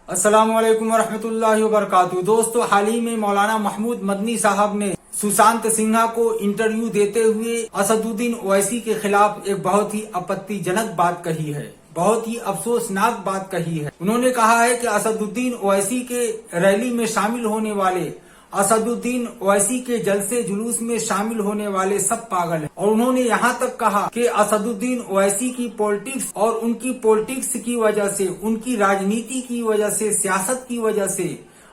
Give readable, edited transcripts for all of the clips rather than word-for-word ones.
अस्सलाम वालेकुम वरहमतुल्लाहि वबरकातुहू। दोस्तों, हाल ही में मौलाना महमूद मदनी साहब ने सुशांत सिन्हा को इंटरव्यू देते हुए असदुद्दीन ओवैसी के खिलाफ एक बहुत ही आपत्तिजनक बात कही है, बहुत ही अफसोसनाक बात कही है। उन्होंने कहा है कि असदुद्दीन ओवैसी के रैली में शामिल होने वाले, असदुद्दीन ओवैसी के जलसे जुलूस में शामिल होने वाले सब पागल हैं। और उन्होंने यहाँ तक कहा कि असदुद्दीन ओवैसी की पॉलिटिक्स और उनकी पॉलिटिक्स की वजह से, उनकी राजनीति की वजह से, सियासत की वजह से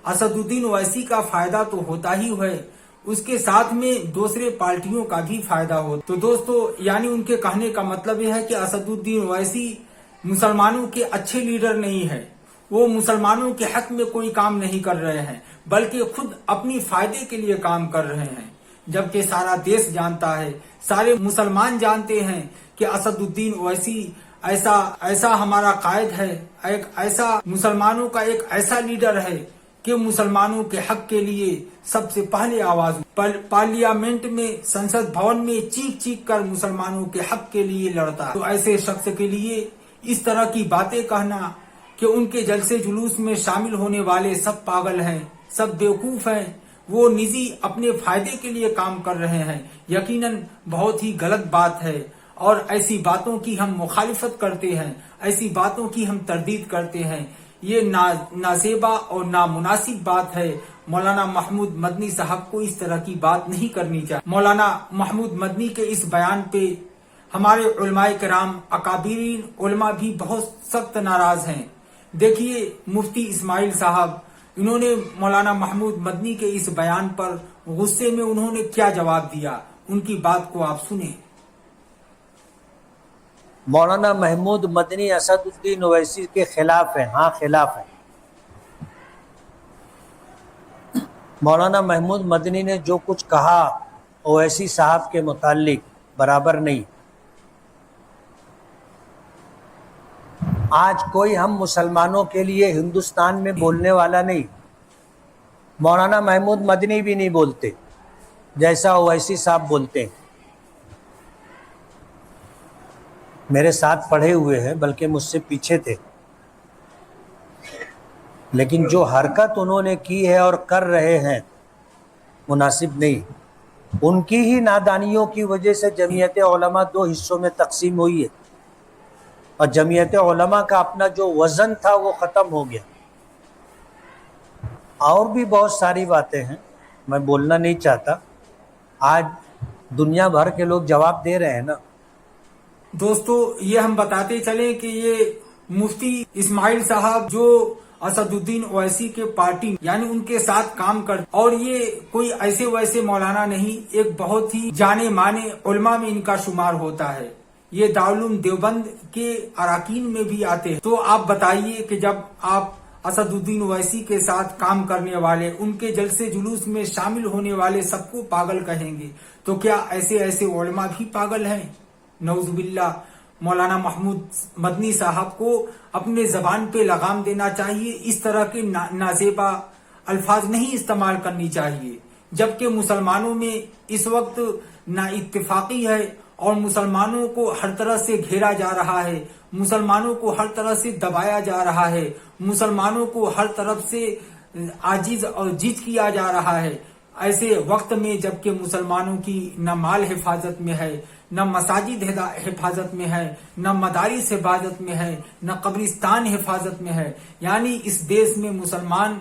असदुद्दीन ओवैसी का फायदा तो होता ही है, उसके साथ में दूसरे पार्टियों का भी फायदा हो। तो दोस्तों, यानी उनके कहने का मतलब यह है कि असदुद्दीन ओवैसी मुसलमानों के अच्छे लीडर नहीं है, वो मुसलमानों के हक में कोई काम नहीं कर रहे हैं, बल्कि खुद अपनी फायदे के लिए काम कर रहे हैं। जबकि सारा देश जानता है, सारे मुसलमान जानते हैं कि असदुद्दीन ओवैसी ऐसा हमारा कायद है, एक ऐसा मुसलमानों का एक ऐसा लीडर है कि मुसलमानों के हक के लिए सबसे पहले आवाज पार्लियामेंट में, संसद भवन में चीख चीख कर मुसलमानों के हक के लिए लड़ता है। तो ऐसे शख्स के लिए इस तरह की बातें कहना कि उनके जलसे जुलूस में शामिल होने वाले सब पागल हैं, सब बेवकूफ हैं, वो निजी अपने फायदे के लिए काम कर रहे हैं, यकीनन बहुत ही गलत बात है। और ऐसी बातों की हम मुखालिफत करते हैं, ऐसी बातों की हम तरदीद करते हैं। ये नाजेबा और नामुनासिब बात है। मौलाना महमूद मदनी साहब को इस तरह की बात नहीं करनी चाहिए। मौलाना महमूद मदनी के इस बयान पे हमारे उलमाए किराम, अकाबिरीन उलमा भी बहुत सख्त नाराज हैं। देखिए, मुफ्ती इस्माइल साहब, इन्होंने मौलाना महमूद मदनी के इस बयान पर गुस्से में उन्होंने क्या जवाब दिया, उनकी बात को आप सुने। मौलाना महमूद मदनी असदुद्दीन ओवैसी के खिलाफ है। हाँ, खिलाफ है। मौलाना महमूद मदनी ने जो कुछ कहा ओवैसी साहब के मुताल्लिक बराबर नहीं। आज कोई हम मुसलमानों के लिए हिंदुस्तान में बोलने वाला नहीं, मौलाना महमूद मदनी भी नहीं बोलते जैसा ओवैसी साहब बोलते हैं। मेरे साथ पढ़े हुए हैं, बल्कि मुझसे पीछे थे, लेकिन जो हरकत उन्होंने की है और कर रहे हैं मुनासिब नहीं। उनकी ही नादानियों की वजह से जमीयत उलमा दो हिस्सों में तकसीम हुई है और जमीयत उलमा का अपना जो वज़न था वो ख़त्म हो गया। और भी बहुत सारी बातें हैं, मैं बोलना नहीं चाहता। आज दुनिया भर के लोग जवाब दे रहे हैं ना। दोस्तों, ये हम बताते चले कि ये मुफ्ती इस्माइल साहब जो असदुद्दीन ओवैसी के पार्टी यानी उनके साथ काम करते, और ये कोई ऐसे वैसे मौलाना नहीं, एक बहुत ही जाने माने उलमा में इनका शुमार होता है। ये दारुल देवबंद के अराकीन में भी आते हैं। तो आप बताइए कि जब आप असदुद्दीन ओवैसी के साथ काम करने वाले, उनके जलसे जुलूस में शामिल होने वाले सबको पागल कहेंगे, तो क्या ऐसे ऐसे उलमा भी पागल हैं? नऊजुबिल्लाह। मौलाना महमूद मदनी साहब को अपने जबान पे लगाम देना चाहिए, इस तरह के नाजेबा अल्फाज नहीं इस्तेमाल करनी चाहिए। जबकि मुसलमानों में इस वक्त नाइत्तेफाकी है और मुसलमानों को हर तरह से घेरा जा रहा है, मुसलमानों को हर तरह से दबाया जा रहा है, मुसलमानों को हर तरफ से आजिज और जिज किया जा रहा है। ऐसे वक्त में जबकि मुसलमानों की न माल हिफाजत में है, न मसाजिद हिफाजत में है, न मदारिस हिफाजत में है, न कब्रिस्तान हिफाजत में है, यानी इस देश में मुसलमान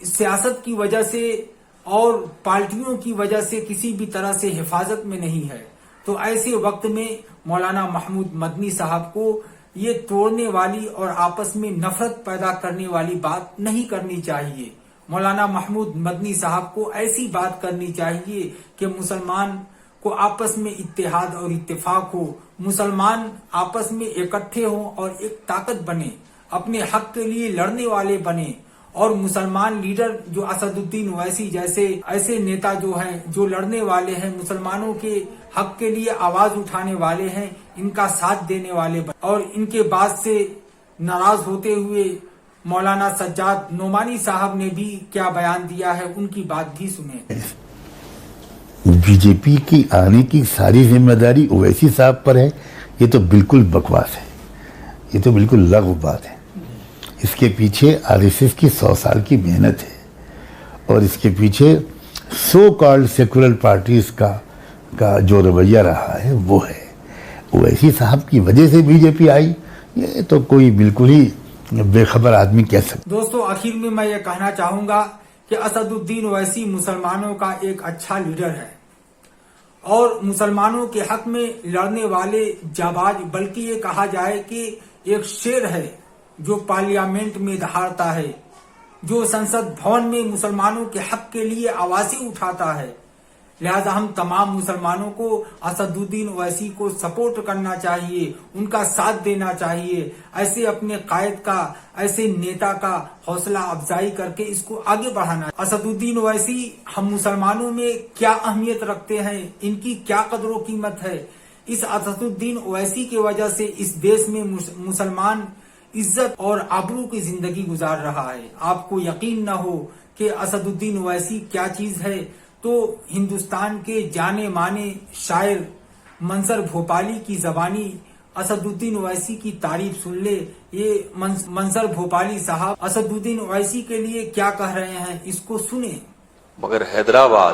सियासत की वजह से और पार्टियों की वजह से किसी भी तरह से हिफाजत में नहीं है। तो ऐसे वक्त में मौलाना महमूद मदनी साहब को ये तोड़ने वाली और आपस में नफरत पैदा करने वाली बात नहीं करनी चाहिए। मौलाना महमूद मदनी साहब को ऐसी बात करनी चाहिए कि मुसलमान को आपस में इत्तेहाद और इत्तेफाक हो, मुसलमान आपस में इकट्ठे हों और एक ताकत बने, अपने हक के लिए लड़ने वाले बने। और मुसलमान लीडर जो असदुद्दीन ओवैसी जैसे ऐसे नेता जो हैं, जो लड़ने वाले हैं, मुसलमानों के हक के लिए आवाज उठाने वाले हैं, इनका साथ देने वाले बने। और इनके बात से नाराज होते हुए मौलाना सज्जाद नोमानी साहब ने भी क्या बयान दिया है, उनकी बात भी सुने। बीजेपी की आने की सारी जिम्मेदारी ओवैसी साहब पर है, ये तो बिल्कुल बकवास है, ये तो बिल्कुल लग़व बात है। اس کے پیچھے RSS کی 100 سال کی محنت ہے اور اس کے پیچھے سو کالڈ سیکولر پارٹیز کا جو رویہ رہا ہے وہ ہے. اویسی صاحب کی وجہ سے BJP آئی، یہ تو کوئی بالکل ہی بے خبر آدمی کہہ سکتا. دوستو آخر میں میں یہ کہنا چاہوں گا کہ اسد الدین اویسی مسلمانوں کا ایک اچھا لیڈر ہے اور مسلمانوں کے حق میں لڑنے والے جانباز، بلکہ یہ کہا جائے کہ ایک شیر ہے جو پارلیمنٹ میں دہاڑتا ہے، جو سنسد بھون میں مسلمانوں کے حق کے لیے آوازیں اٹھاتا ہے. لہذا ہم تمام مسلمانوں کو اسد الدین اویسی کو سپورٹ کرنا چاہیے، ان کا ساتھ دینا چاہیے، ایسے اپنے قائد کا، ایسے نیتا کا حوصلہ افزائی کر کے اس کو آگے بڑھانا. اسد الدین اویسی ہم مسلمانوں میں کیا اہمیت رکھتے ہیں، ان کی کیا قدر و قیمت ہے، اس اسد الدین اویسی کی وجہ سے اس دیش میں مسلمان عزت اور آبرو کی زندگی گزار رہا ہے. آپ کو یقین نہ ہو کہ اسد الدین اویسی کیا چیز ہے تو ہندوستان کے جانے مانے شاعر منظر بھوپالی کی زبانی اسد الدین اویسی کی تعریف سن لے. یہ منظر بھوپالی صاحب اسد الدین اویسی کے لیے کیا کہہ رہے ہیں، اس کو سنیں. مگر حیدرآباد،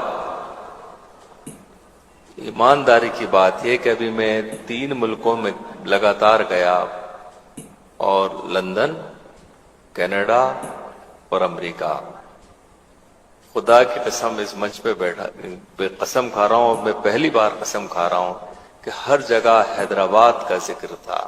ایمانداری کی بات یہ کہ ابھی میں 3 ملکوں میں لگاتار گیا اور لندن، کینیڈا اور امریکہ. خدا کی قسم اس منچ پہ بیٹھا قسم کھا رہا ہوں، میں پہلی بار قسم کھا رہا ہوں کہ ہر جگہ حیدرآباد کا ذکر تھا،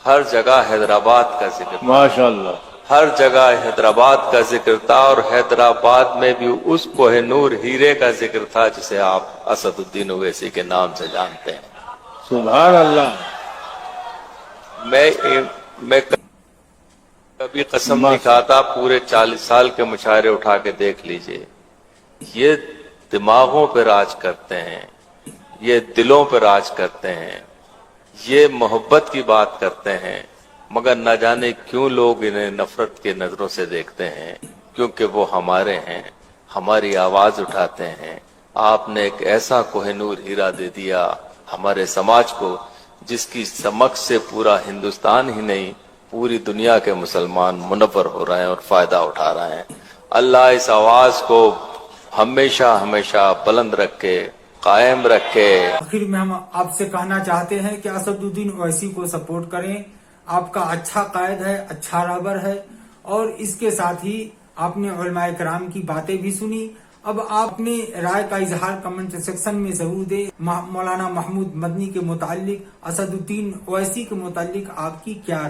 ہر جگہ حیدرآباد کا ذکر تھا، ماشاءاللہ ہر جگہ حیدرآباد کا ذکر تھا. اور حیدرآباد میں بھی اس کوہ نور ہیرے کا ذکر تھا جسے آپ اسد الدین اویسی کے نام سے جانتے ہیں. سبحان اللہ. میں کبھی قسم نہیں کھاتا، پورے 40 سال کے مشاعرے اٹھا کے دیکھ لیجئے، یہ دماغوں پہ راج کرتے ہیں، یہ دلوں پہ راج کرتے ہیں، یہ محبت کی بات کرتے ہیں، مگر نہ جانے کیوں لوگ انہیں نفرت کی نظروں سے دیکھتے ہیں، کیونکہ وہ ہمارے ہیں، ہماری آواز اٹھاتے ہیں. آپ نے ایک ایسا کوہ نور ہیرا دے دیا ہمارے سماج کو جس کی چمک سے پورا ہندوستان ہی نہیں پوری دنیا کے مسلمان منور ہو رہے ہیں اور فائدہ اٹھا رہے ہیں. اللہ اس آواز کو ہمیشہ ہمیشہ بلند رکھے، قائم رکھے. آخر میں ہم آپ سے کہنا چاہتے ہیں کہ اسد الدین اویسی کو سپورٹ کریں. آپ کا اچھا قائد ہے، اچھا رہبر ہے اور اس کے ساتھ ہی آپ نے علماء کرام کی باتیں بھی سنی. اب آپ اپنے رائے کا اظہار کمنٹ سیکشن میں ضرور دیں. مولانا محمود مدنی کے متعلق، اسد الدین اویسی کے متعلق آپ کی کیا رائے؟